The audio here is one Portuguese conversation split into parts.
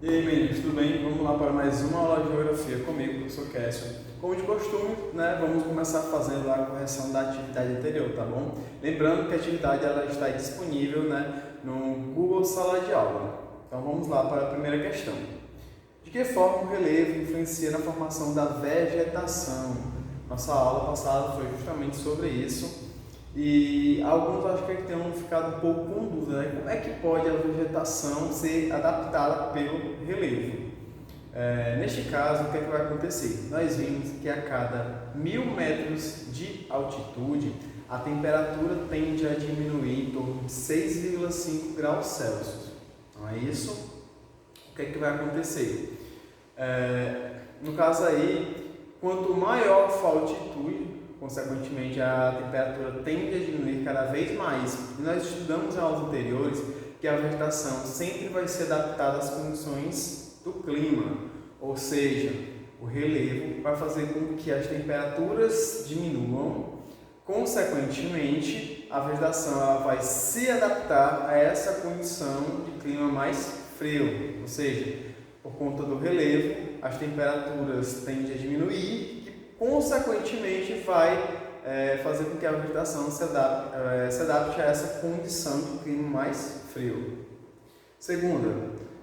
E aí, meninos, tudo bem? Vamos lá para mais uma aula de geografia comigo, professor Cássio. Como de costume, vamos começar fazendo a correção da atividade anterior, tá bom? Lembrando que a atividade ela está disponível, no Google Sala de Aula. Então vamos lá para a primeira questão. De que forma o relevo influencia na formação da vegetação? Nossa aula passada foi justamente sobre isso. E alguns acho que tenham ficado um pouco com dúvida, Como é que pode a vegetação ser adaptada pelo relevo? Neste caso, o que é que vai acontecer? Nós vimos que a cada 1000 metros de altitude, a temperatura tende a diminuir em torno de 6,5 graus Celsius. Não é isso? O que é que vai acontecer? No caso aí, quanto maior for a altitude, consequentemente a temperatura tende a diminuir cada vez mais. Nós estudamos em aulas anteriores que a vegetação sempre vai ser adaptada às condições do clima, ou seja, o relevo vai fazer com que as temperaturas diminuam, consequentemente a vegetação ela vai se adaptar a essa condição de clima mais frio, ou seja, por conta do relevo, as temperaturas tendem a diminuir, consequentemente vai fazer com que a vegetação se adapte a essa condição de clima mais frio. Segunda,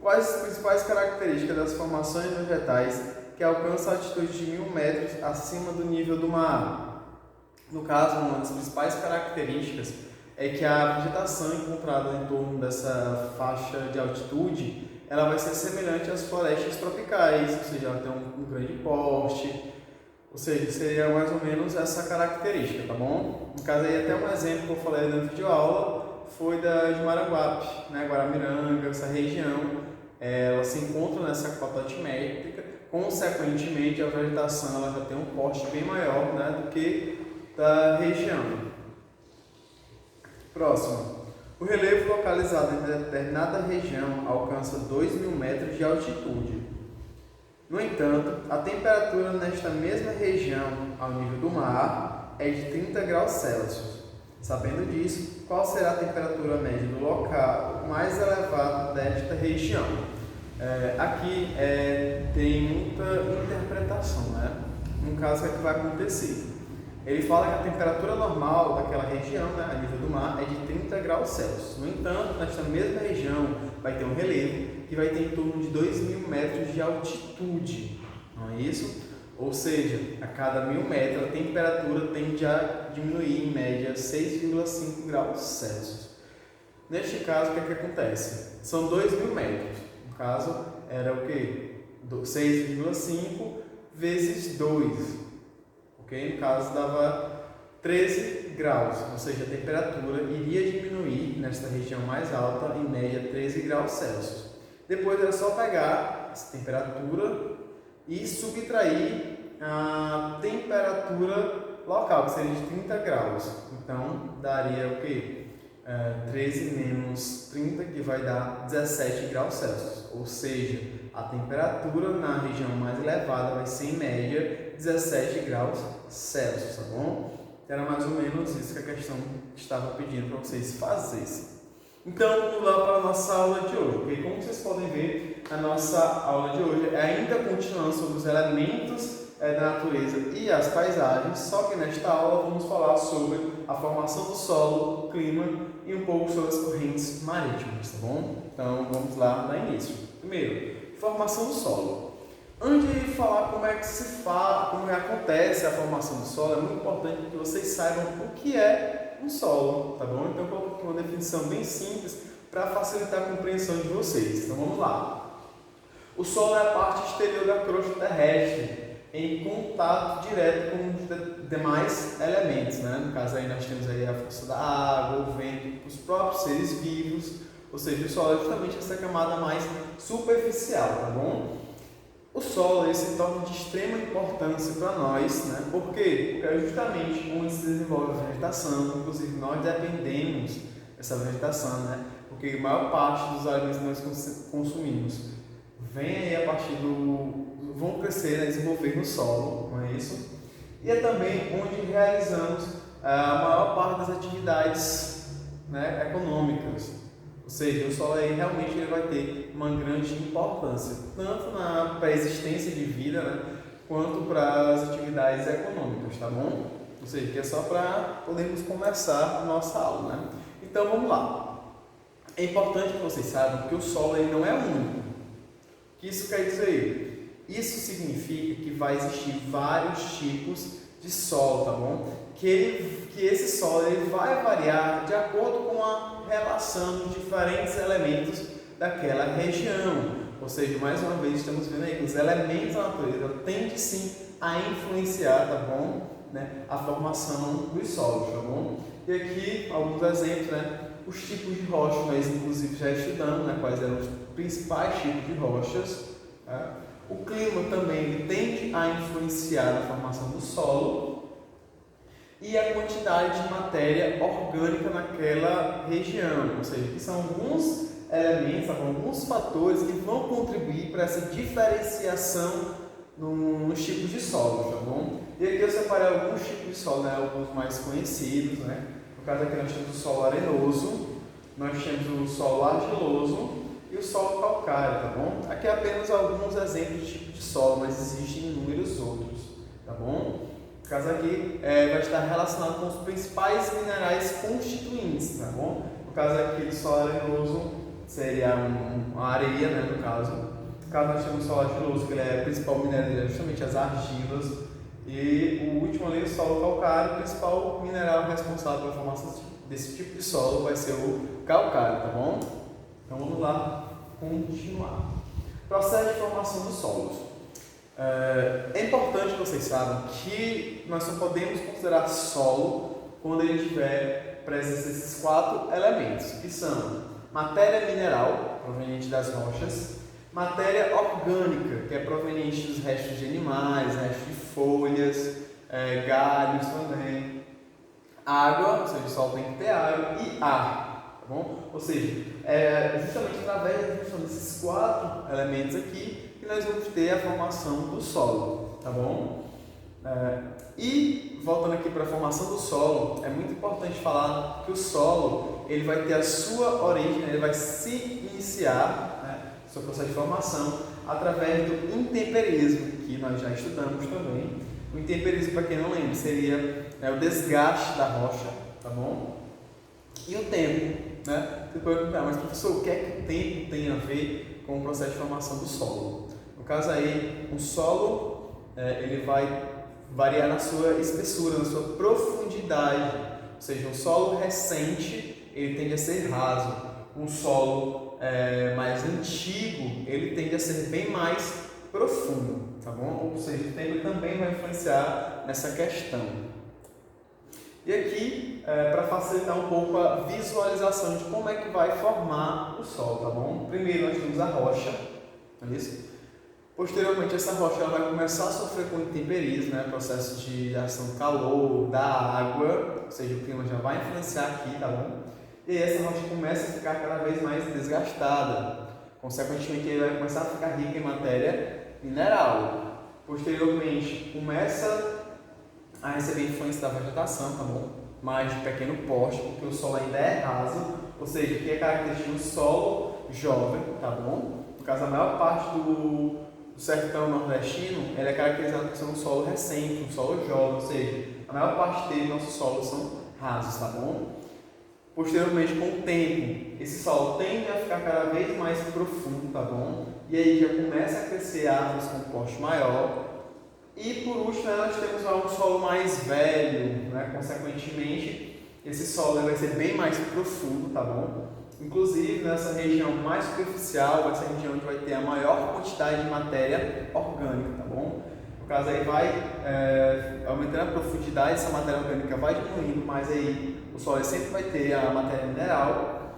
quais as principais características das formações vegetais que alcançam a altitude de 1000 metros acima do nível do mar? No caso, uma das principais características é que a vegetação encontrada em torno dessa faixa de altitude ela vai ser semelhante às florestas tropicais, ou seja, ela tem um grande porte. Ou seja, seria mais ou menos essa característica, tá bom? No caso aí, até um exemplo que eu falei na videoaula foi de Maranguape, Guaramiranga, essa região, ela se encontra nessa cota altimétrica, consequentemente a vegetação ela já tem um porte bem maior do que da região. Próximo. O relevo localizado em determinada região alcança 2000 metros de altitude. No entanto, a temperatura nesta mesma região, ao nível do mar, é de 30 graus Celsius. Sabendo disso, qual será a temperatura média do local mais elevado desta região? Aqui tem muita interpretação, No caso, o que vai acontecer? Ele fala que a temperatura normal daquela região, a nível do mar, é de 30 graus Celsius. No entanto, nesta mesma região vai ter um relevo que vai ter em torno de 2000 metros de altitude, não é isso? Ou seja, a cada 1000 metros a temperatura tende a diminuir em média 6,5 graus Celsius. Neste caso, o que acontece? São 2000 metros. No caso, era o quê? 6,5 vezes 2. No caso, dava 13 graus, ou seja, a temperatura iria diminuir nesta região mais alta, em média 13 graus Celsius. Depois era só pegar essa temperatura e subtrair a temperatura local, que seria de 30 graus. Então, daria o quê? 13 menos 30, que vai dar 17 graus Celsius. Ou seja, a temperatura na região mais elevada vai ser, em média, 17 graus Celsius, tá bom? Era mais ou menos isso que a questão estava pedindo para vocês fazerem. Então, vamos lá para a nossa aula de hoje, porque como vocês podem ver, a nossa aula de hoje é ainda continuando sobre os elementos da natureza e as paisagens, só que nesta aula vamos falar sobre a formação do solo, o clima e um pouco sobre as correntes marítimas, tá bom? Então, vamos lá dar início. Primeiro, formação do solo. Antes de falar como é que se faz, como acontece a formação do solo, é muito importante que vocês saibam o que é um solo, tá bom? Então eu coloquei aqui uma definição bem simples para facilitar a compreensão de vocês. Então vamos lá. O solo é a parte exterior da crosta terrestre em contato direto com os demais elementos, No caso aí nós temos aí a força da água, o vento, os próprios seres vivos, ou seja, o solo é justamente essa camada mais superficial, tá bom? O solo ele se torna de extrema importância para nós, Por quê? Porque é justamente onde se desenvolve a vegetação, inclusive nós dependemos dessa vegetação, Porque a maior parte dos alimentos que nós consumimos vem aí a partir vão crescer, desenvolver no solo, não é isso? E é também onde realizamos a maior parte das atividades econômicas. Ou seja, o solo aí realmente ele vai ter uma grande importância, tanto para a existência de vida, né, quanto para as atividades econômicas, tá bom? Ou seja, que é só para podermos começar a nossa aula, né? Então vamos lá. É importante que vocês saibam que o solo ele não é único. O que isso quer dizer? Isso significa que vai existir vários tipos de solo, tá bom? Que esse solo ele vai variar de acordo com a relação dos diferentes elementos daquela região. Ou seja, mais uma vez estamos vendo aí que os elementos da natureza tendem sim a influenciar, tá bom? Né, a formação dos solos, tá bom? E aqui alguns exemplos, né? Os tipos de rochas, nós inclusive já estudamos, né? Quais eram os principais tipos de rochas. Tá? O clima também ele tende a influenciar na formação do solo e a quantidade de matéria orgânica naquela região, ou seja, que são alguns elementos, alguns fatores que vão contribuir para essa diferenciação nos tipos de solo, tá bom? E aqui eu separei alguns tipos de solo, né? Alguns mais conhecidos, né? No caso aqui nós temos o solo arenoso, nós temos o solo argiloso e o solo calcário, tá bom? Aqui apenas alguns exemplos de tipo de solo, mas existem inúmeros outros, tá bom? No caso aqui vai estar relacionado com os principais minerais constituintes, tá bom? No caso aqui do solo arenoso seria uma areia, né, no caso. No caso nós temos o solo argiloso, que ele é o principal minério dele, justamente as argilas. E o último ali, o solo calcário, o principal mineral responsável pela formação desse tipo de solo vai ser o calcário, tá bom? Então vamos lá continuar. Processo de formação dos solos. É importante que vocês saibam que nós só podemos considerar solo quando ele tiver presença desses 4 elementos, que são matéria mineral, proveniente das rochas, matéria orgânica, que é proveniente dos restos de animais, restos de folhas, galhos também, água, ou seja, o solo tem que ter água, e ar, tá bom? Ou seja, justamente através da junção desses 4 elementos aqui que nós vamos ter a formação do solo, tá bom? E voltando aqui para a formação do solo, é muito importante falar que o solo ele vai ter a sua origem, ele vai se iniciar, né, seu processo de formação através do intemperismo, que nós já estudamos também. O intemperismo, para quem não lembra, seria o desgaste da rocha, tá bom? E o tempo, né? Você pode perguntar, mas professor, o que é que o tempo tem a ver com o processo de formação do solo? No caso aí, o solo ele vai variar na sua espessura, na sua profundidade. Ou seja, um solo recente ele tende a ser raso. Um solo mais antigo ele tende a ser bem mais profundo, tá bom? Ou seja, o tempo também vai influenciar nessa questão. E aqui, para facilitar um pouco a visualização de como é que vai formar o solo, tá bom? Primeiro nós temos a rocha, não é isso? Posteriormente, essa rocha ela vai começar a sofrer com intemperismo, né? Processo de ação do calor, da água, ou seja, o clima já vai influenciar aqui, tá bom? E aí essa rocha começa a ficar cada vez mais desgastada. Consequentemente, ele vai começar a ficar rica em matéria mineral. Posteriormente, começa a receber influência da vegetação, tá bom? Mas de pequeno porte, porque o solo ainda é raso, ou seja, que é característica do solo jovem, tá bom? No caso, a maior parte do sertão nordestino, ele é caracterizado por ser um solo recente, um solo jovem, ou seja, a maior parte dele, nossos solos são rasos, tá bom? Posteriormente, com o tempo, esse solo tende a ficar cada vez mais profundo, tá bom? E aí já começa a crescer árvores com porte maior. E por último, nós temos um solo mais velho, né? Consequentemente, esse solo vai ser bem mais profundo, tá bom? Inclusive, nessa região mais superficial, vai ser a região onde vai ter a maior quantidade de matéria orgânica, tá bom? No caso aí vai aumentando a profundidade, essa matéria orgânica vai diminuindo, mas aí o solo sempre vai ter a matéria mineral,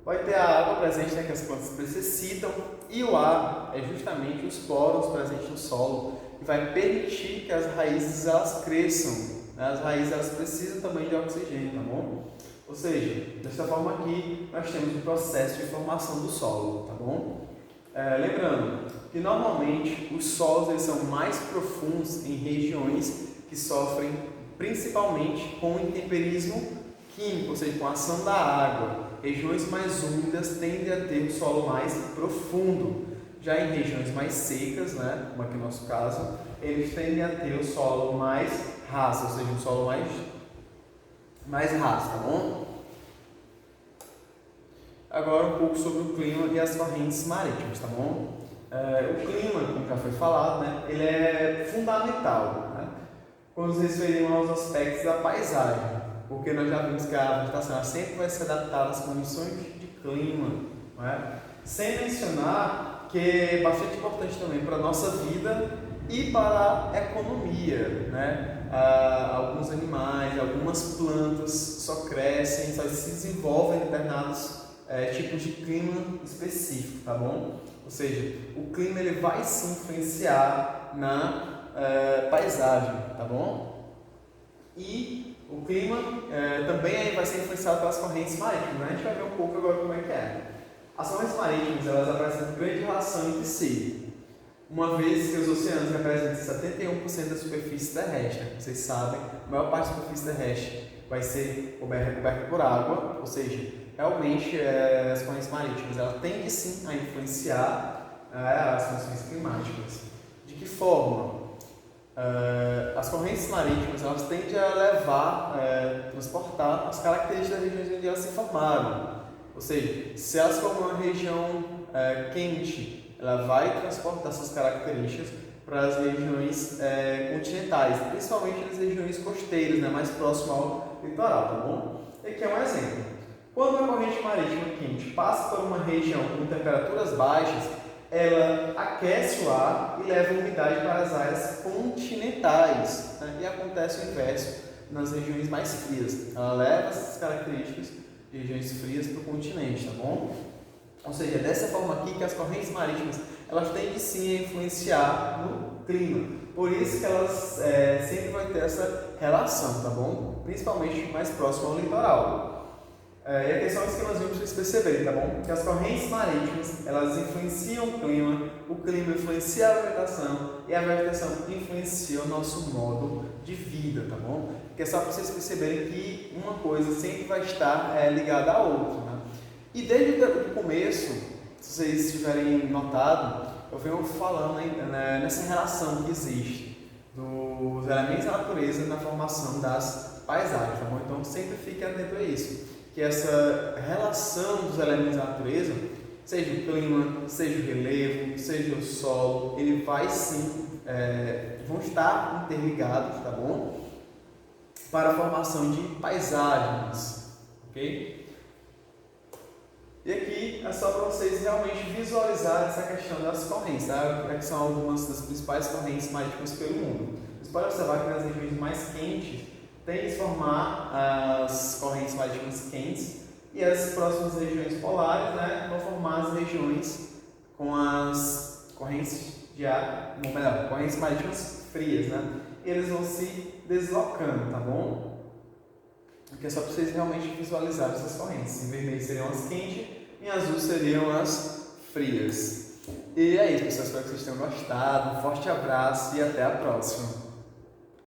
vai ter a água presente, né, que as plantas necessitam, e o ar é justamente os poros presentes no solo, que vai permitir que as raízes elas cresçam, né? As raízes elas precisam também de oxigênio, tá bom? Ou seja, dessa forma aqui nós temos o processo de formação do solo, tá bom? Lembrando que normalmente os solos eles são mais profundos em regiões que sofrem principalmente com o intemperismo químico, ou seja, com a ação da água. Regiões mais úmidas tendem a ter um solo mais profundo. Já em regiões mais secas, né, como aqui no nosso caso, eles tendem a ter o solo mais raso, ou seja, um solo mais raso, tá bom? Agora um pouco sobre o clima e as correntes marítimas, tá bom? O clima, como já foi falado, né, ele é fundamental, né, quando nos referimos aos aspectos da paisagem, porque nós já vimos que a vegetação sempre vai se adaptar às condições de clima, não é? Sem mencionar que é bastante importante também para a nossa vida e para a economia, né? Alguns animais, algumas plantas só crescem, só se desenvolvem em determinados tipos de clima específico, tá bom? Ou seja, o clima ele vai se influenciar na paisagem, tá bom? E o clima também vai ser influenciado pelas correntes marítimas, né? A gente vai ver um pouco agora como é que é. As correntes marítimas elas apresentam grande relação entre si, uma vez que os oceanos representam 71% da superfície terrestre. Vocês sabem, a maior parte da superfície terrestre vai ser coberta por água, ou seja, realmente as correntes marítimas elas tendem sim a influenciar as condições climáticas. De que forma? As correntes marítimas elas tendem a levar, transportar as características das regiões onde elas se formaram. Ou seja, se elas formam uma região quente, ela vai transportar essas características para as regiões continentais, principalmente nas regiões costeiras, né, mais próximo ao litoral, tá bom? Aqui é um exemplo. Quando uma corrente marítima quente passa por uma região com temperaturas baixas, ela aquece o ar e leva a umidade para as áreas continentais, né? E acontece o inverso nas regiões mais frias. Ela leva essas características de regiões frias para o continente, tá bom? Ou seja, dessa forma aqui que as correntes marítimas elas tendem sim a influenciar no clima. Por isso que elas sempre vai ter essa relação, tá bom? Principalmente mais próximo ao litoral. E a questão é que nós vimos vocês perceberem, tá bom? Que as correntes marítimas, elas influenciam o clima influencia a vegetação e a vegetação influencia o nosso modo de vida, tá bom? Que é só para vocês perceberem que uma coisa sempre vai estar ligada à outra, né? E desde o começo, se vocês tiverem notado, eu venho falando nessa relação que existe dos elementos da natureza na formação das paisagens, tá bom? Então sempre fique atento a isso. Que essa relação dos elementos da natureza, seja o clima, seja o relevo, seja o solo, ele vai sim, vão estar interligados, tá bom? Para a formação de paisagens, ok? E aqui é só para vocês realmente visualizarem essa questão das correntes, tá? Que são algumas das principais correntes marítimas pelo mundo. Vocês podem observar que nas regiões mais quentes, tem que formar as correntes marítimas quentes e as próximas regiões polares, né, vão formar as regiões com as correntes de ar, melhor, correntes marítimas frias, né? E eles vão se deslocando, tá bom? Aqui é só para vocês realmente visualizarem essas correntes. Em vermelho seriam as quentes, em azul seriam as frias. E é isso, pessoal. Espero que vocês tenham gostado. Um forte abraço e até a próxima.